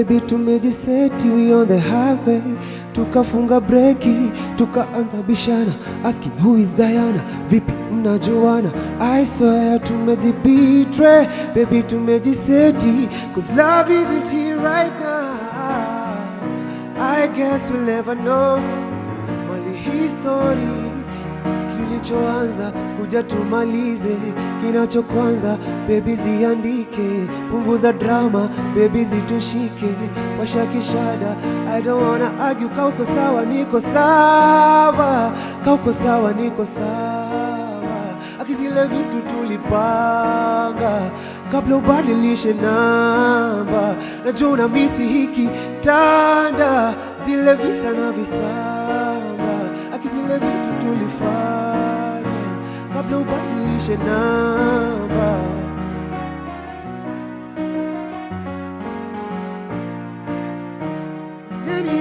baby tumejiseti, we on the highway. Tukafunga breki, tukaanza bishana, asking who is Diana, vipi mnajuana? I swear tumejibetray, baby tumejiseti, cause love isn't here right now. I guess we'll never know mali history kilichoanza kuja tumalize kinachokwanza. Baby ziandike, punguza drama, baby zitushike, washakishada. I don't wanna argue, kauko sawa niko sawa, kauko sawa niko sawa. Akizile vitu tulipanga kabla ubadilishe namba, najua unamisi hiki tanda, zile visa na visanga. Akizile vitu tulifanya kabla ubadilishe namba. Nini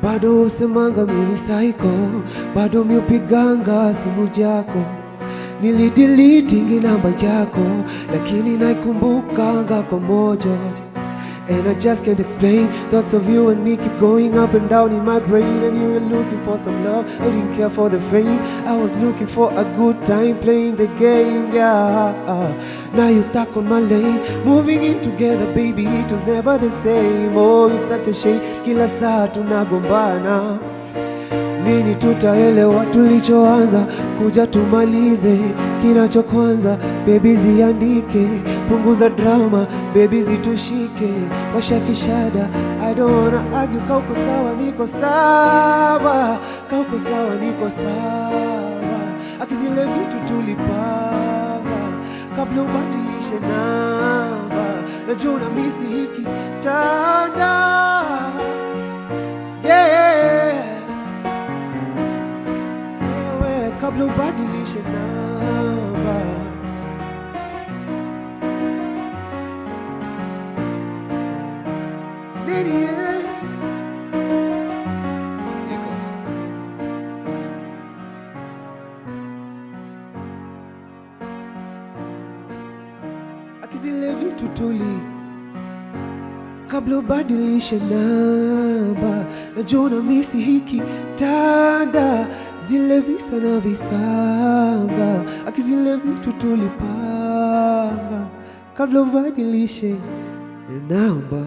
bado usemanga mini psycho, bado miupiganga simu yako. Nilideletingi namba yako, lakini naikumbukanga kwa moja. And I just can't explain, thoughts of you and me keep going up and down in my brain. And you were looking for some love, I didn't care for the fame. I was looking for a good time playing the game, yeah. Now you're stuck on my lane, moving in together, baby, it was never the same. Oh, it's such a shame, kila saa tunagombana. Lini tutaelewa tulichoanza, kuja tumalize kinachokwanza. Baby ziandike, punguza drama, baby zitushike, washakishada. I don't wanna argue, kauko sawa niko sawa, kauko sawa niko sawa. Akizile vitu tulipanga kabla ubadilishe namba, najua unamisi hiki tanda, yeah. Kabla ubadilishe namba. Nini akizile vitu tuli kabla ubadilishe namba, najua unamisi hiki tanda, zile visa na visanga. Akizile vitu tulipanga kabla ubadilishe namba.